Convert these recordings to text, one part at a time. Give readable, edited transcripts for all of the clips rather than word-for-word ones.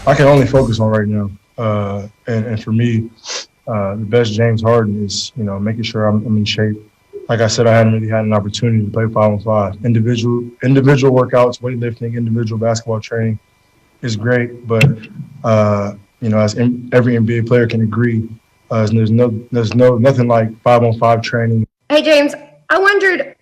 I can only focus on right now. And for me, the best James Harden is, making sure I'm in shape. Like I said, I hadn't really had an opportunity to play 5-on-5. Individual workouts, weightlifting, individual basketball training is great, but as every NBA player can agree, there's nothing like 5-on-5 training. Hey James, I wondered,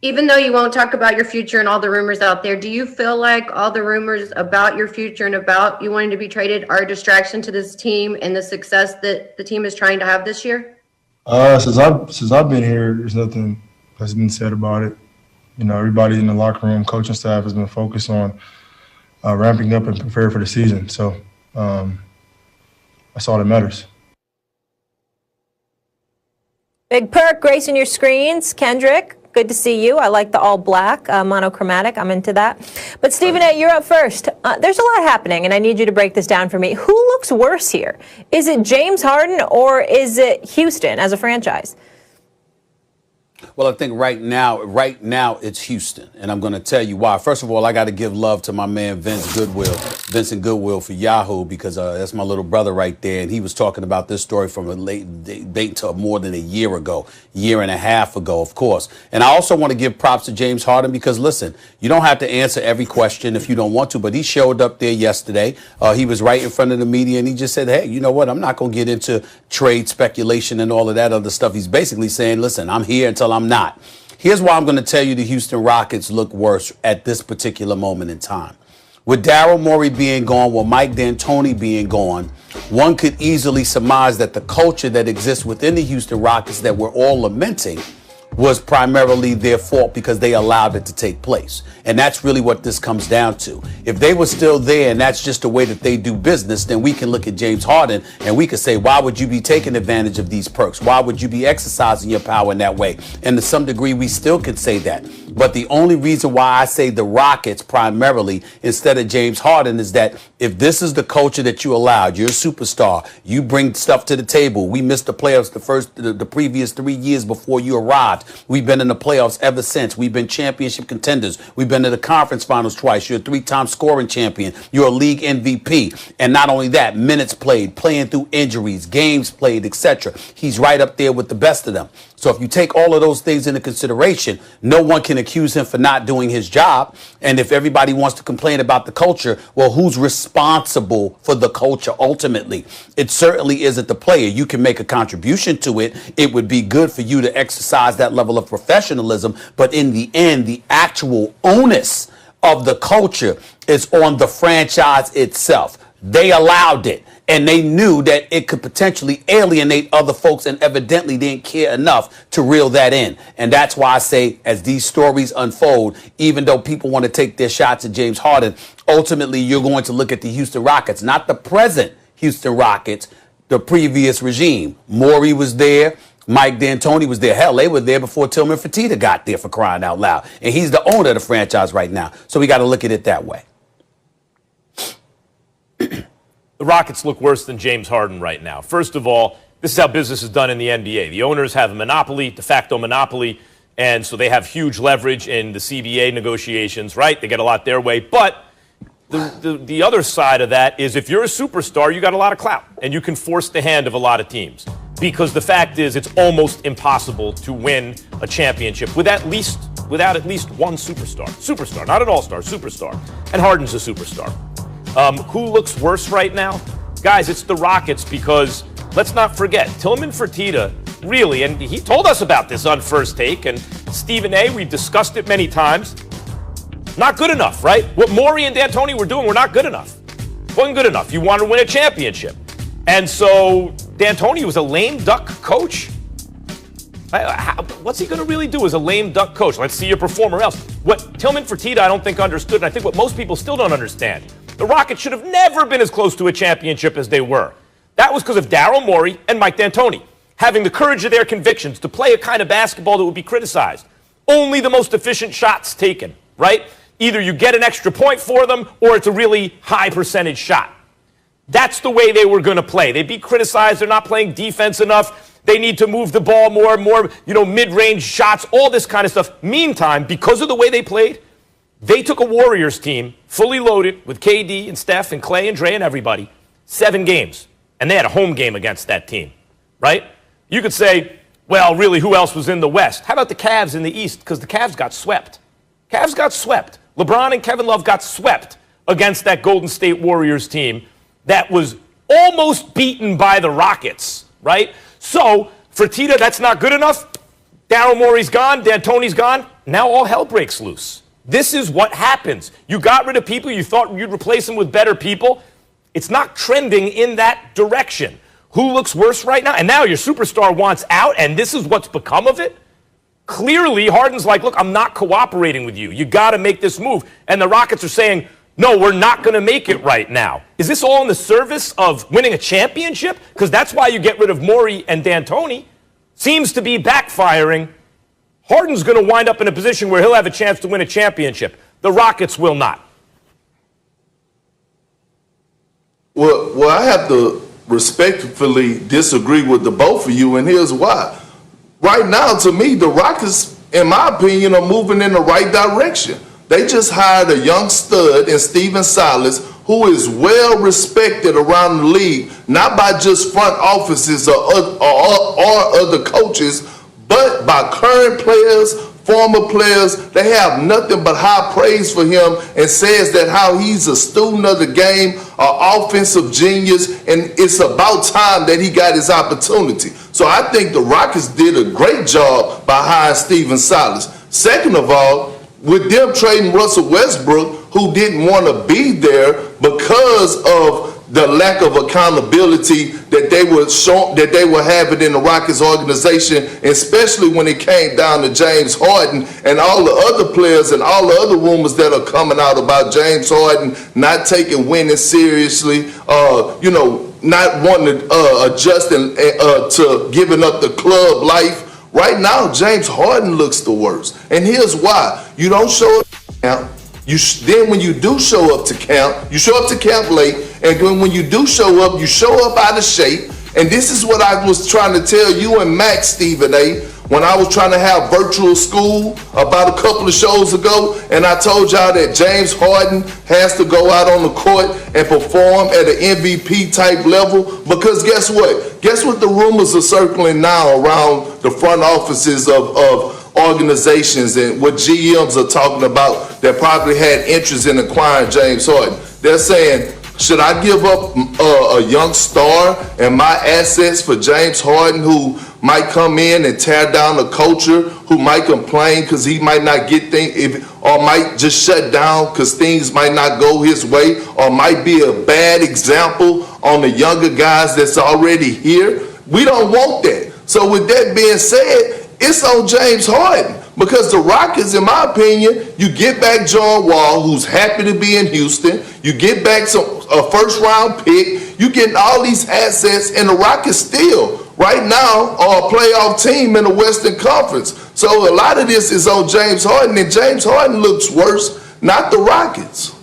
even though you won't talk about your future and all the rumors out there, do you feel like all the rumors about your future and about you wanting to be traded are a distraction to this team and the success that the team is trying to have this year? Since I've been here, there's nothing that's been said about it. Everybody in the locker room, coaching staff has been focused on ramping up and preparing for the season. So that's all that matters. Big Perk gracing your screens. Kendrick, good to see you. I like the all black, monochromatic. I'm into that. But Stephen A., you're up first. There's a lot happening, and I need you to break this down for me. Who looks worse here? Is it James Harden or is it Houston as a franchise? Well, I think right now it's Houston, and I'm going to tell you why. First of all, I got to give love to my man Vincent Goodwill for Yahoo, because that's my little brother right there, and he was talking about this story from a late date to more than a year and a half ago, of course. And I also want to give props to James Harden because, listen, you don't have to answer every question if you don't want to, but he showed up there yesterday. He was right in front of the media, and he just said, hey, you know what? I'm not going to get into trade speculation and all of that other stuff. He's basically saying, listen, I'm here until I'm not. Here's why I'm going to tell you the Houston Rockets look worse at this particular moment in time. With Daryl Morey being gone, with Mike D'Antoni being gone, one could easily surmise that the culture that exists within the Houston Rockets that we're all lamenting was primarily their fault because they allowed it to take place. And that's really what this comes down to. If they were still there and that's just the way that they do business, then we can look at James Harden and we could say, why would you be taking advantage of these perks? Why would you be exercising your power in that way? And to some degree, we still could say that. But the only reason why I say the Rockets primarily instead of James Harden is that if this is the culture that you allowed, you're a superstar, you bring stuff to the table. We missed the playoffs the previous 3 years before you arrived. We've been in the playoffs ever since. We've been championship contenders. We've been to the conference finals twice. You're a 3-time scoring champion. You're a league MVP. And not only that, minutes played, playing through injuries, games played, etc. He's right up there with the best of them. So if you take all of those things into consideration, no one can accuse him for not doing his job. And if everybody wants to complain about the culture, well, who's responsible for the culture ultimately? It certainly isn't the player. You can make a contribution to it. It would be good for you to exercise that level of professionalism. But in the end, the actual onus of the culture is on the franchise itself. They allowed it. And they knew that it could potentially alienate other folks and evidently didn't care enough to reel that in. And that's why I say as these stories unfold, even though people want to take their shots at James Harden, ultimately you're going to look at the Houston Rockets, not the present Houston Rockets, the previous regime. Morey was there. Mike D'Antoni was there. Hell, they were there before Tillman Fertitta got there, for crying out loud. And he's the owner of the franchise right now. So we got to look at it that way. The Rockets look worse than James Harden right now. First of all, this is how business is done in the NBA. The owners have a monopoly, de facto monopoly, and so they have huge leverage in the CBA negotiations, right? They get a lot their way. But the other side of that is if you're a superstar, you got a lot of clout, and you can force the hand of a lot of teams. Because the fact is it's almost impossible to win a championship without at least one superstar. Superstar, not an all-star, superstar. And Harden's a superstar. Who looks worse right now? Guys, it's the Rockets because, let's not forget, Tillman Fertitta really, and he told us about this on First Take, and Stephen A., we've discussed it many times, not good enough, right? What Morey and D'Antoni were doing were not good enough. Wasn't good enough. You want to win a championship. And so D'Antoni was a lame duck coach. What's he going to really do as a lame duck coach? Let's see you perform or else. What Tillman Fertitta, I don't think understood, and I think what most people still don't understand, the Rockets should have never been as close to a championship as they were. That was because of Daryl Morey and Mike D'Antoni having the courage of their convictions to play a kind of basketball that would be criticized. Only the most efficient shots taken, right? Either you get an extra point for them or it's a really high percentage shot. That's the way they were going to play. They'd be criticized. They're not playing defense enough. They need to move the ball more, mid-range shots, all this kind of stuff. Meantime, because of the way they played, They took a Warriors team, fully loaded, with KD and Steph and Clay and Dre and everybody, 7 games. And they had a home game against that team, right? You could say, well, really, who else was in the West? How about the Cavs in the East? Because the Cavs got swept. Cavs got swept. LeBron and Kevin Love got swept against that Golden State Warriors team that was almost beaten by the Rockets, right? So, for Tita, that's not good enough. Daryl Morey's gone. D'Antoni's gone. Now all hell breaks loose. This is what happens. You got rid of people. You thought you'd replace them with better people. It's not trending in that direction. Who looks worse right now? And now your superstar wants out, and this is what's become of it? Clearly, Harden's like, look, I'm not cooperating with you. You got to make this move. And the Rockets are saying, no, we're not going to make it right now. Is this all in the service of winning a championship? Because that's why you get rid of Morey and D'Antoni. Seems to be backfiring. Harden's going to wind up in a position where he'll have a chance to win a championship. The Rockets will not. Well, I have to respectfully disagree with the both of you, and here's why. Right now, to me, the Rockets, in my opinion, are moving in the right direction. They just hired a young stud in Steven Silas, who is well respected around the league, not by just front offices or other coaches, but by current players, former players. They have nothing but high praise for him and says that how he's a student of the game, an offensive genius, and it's about time that he got his opportunity. So I think the Rockets did a great job by hiring Steven Silas. Second of all, with them trading Russell Westbrook, who didn't want to be there because of the lack of accountability that they were having in the Rockets organization, especially when it came down to James Harden and all the other players and all the other rumors that are coming out about James Harden not taking winning seriously, not wanting to adjust to giving up the club life. Right now, James Harden looks the worst. And here's why. You don't show up to camp. Then when you do show up to camp, you show up to camp late. And then when you do show up out of shape. And this is what I was trying to tell you and Max, Stephen A., when I was trying to have virtual school about a couple of shows ago, and I told y'all that James Harden has to go out on the court and perform at an MVP type level, because guess what? Guess what the rumors are circling now around the front offices of organizations and what GMs are talking about that probably had interest in acquiring James Harden. They're saying, should I give up a young star and my assets for James Harden, who might come in and tear down the culture, who might complain because he might not get things, or might just shut down because things might not go his way, or might be a bad example on the younger guys that's already here? We don't want that. So with that being said, it's on James Harden. Because the Rockets, in my opinion, you get back John Wall, who's happy to be in Houston. You get back a first-round pick. You getting all these assets, and the Rockets still, right now, are a playoff team in the Western Conference. So a lot of this is on James Harden, and James Harden looks worse, not the Rockets.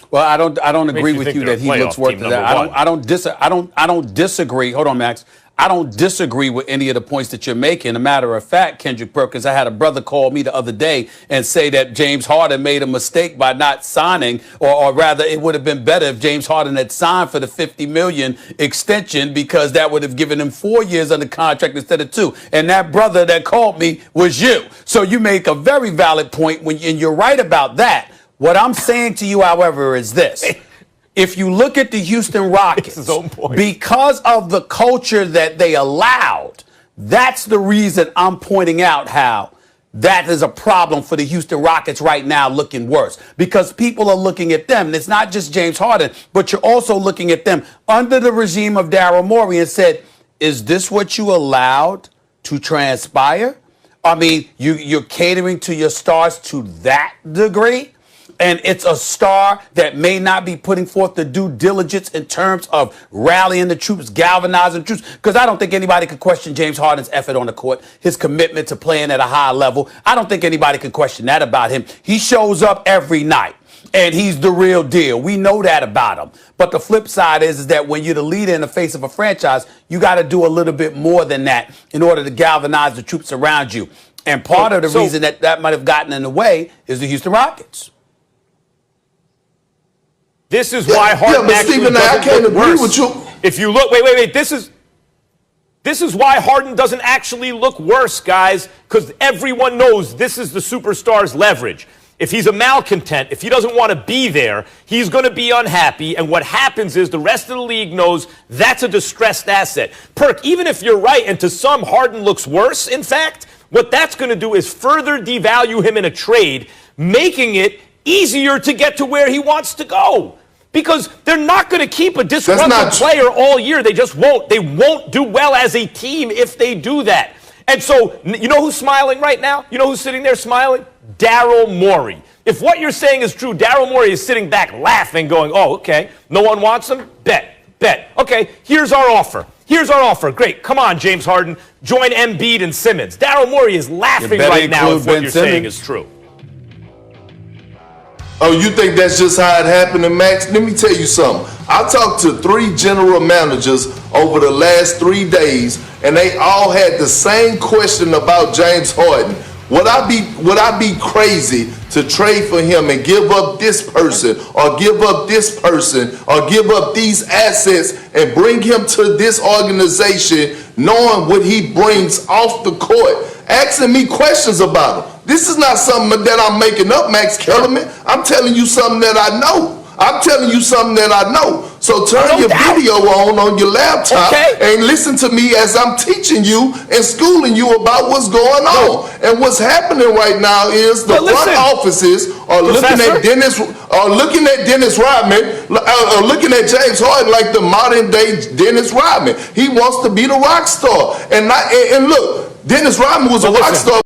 Well, I don't agree with you that he looks worse than that. I don't disagree. Hold on, Max. I don't disagree with any of the points that you're making. A matter of fact, Kendrick Perkins, I had a brother call me the other day and say that James Harden made a mistake by not signing, or rather it would have been better if James Harden had signed for the $50 million extension, because that would have given him 4 years under contract instead of 2. And that brother that called me was you. So you make a very valid point, and you're right about that. What I'm saying to you, however, is this. If you look at the Houston Rockets, because of the culture that they allowed, that's the reason I'm pointing out how that is a problem for the Houston Rockets right now, looking worse. Because people are looking at them, and it's not just James Harden, but you're also looking at them under the regime of Daryl Morey and said, is this what you allowed to transpire? I mean, you're catering to your stars to that degree? And it's a star that may not be putting forth the due diligence in terms of rallying the troops, galvanizing the troops. Because I don't think anybody could question James Harden's effort on the court, his commitment to playing at a high level. I don't think anybody can question that about him. He shows up every night, and he's the real deal. We know that about him. But the flip side is that when you're the leader in the face of a franchise, you got to do a little bit more than that in order to galvanize the troops around you. And part of the So- reason that might have gotten in the way is the Houston Rockets. This is why Harden but actually Stephen, I doesn't can't look agree worse. with you. If you look, wait. This is why Harden doesn't actually look worse, guys, because everyone knows this is the superstar's leverage. If he's a malcontent, if he doesn't want to be there, he's going to be unhappy. And what happens is the rest of the league knows that's a distressed asset. Perk, even if you're right, and to some Harden looks worse, in fact, what that's going to do is further devalue him in a trade, making it easier to get to where he wants to go. Because they're not going to keep a disgruntled player all year. They just won't. They won't do well as a team if they do that. And so, you know who's smiling right now? You know who's sitting there smiling? Daryl Morey. If what you're saying is true, Daryl Morey is sitting back laughing, going, oh, okay, no one wants him? Bet. Okay, here's our offer. Great. Come on, James Harden. Join Embiid and Simmons. Daryl Morey is laughing right now if what you're saying is true. Oh, you think that's just how it happened, Max? Let me tell you something. I talked to 3 general managers over the last 3 days, and they all had the same question about James Harden. Would I be crazy to trade for him and give up this person or give up this person or give up these assets and bring him to this organization knowing what he brings off the court? Asking me questions about him. This is not something that I'm making up, Max Kellerman. I'm telling you something that I know. So turn your video on your laptop and listen to me as I'm teaching you and schooling you about what's going on. And what's happening right now is the front offices are looking at Dennis Rodman, looking at James Harden like the modern day Dennis Rodman. He wants to be the rock star. And look, Dennis Rodman was a rock star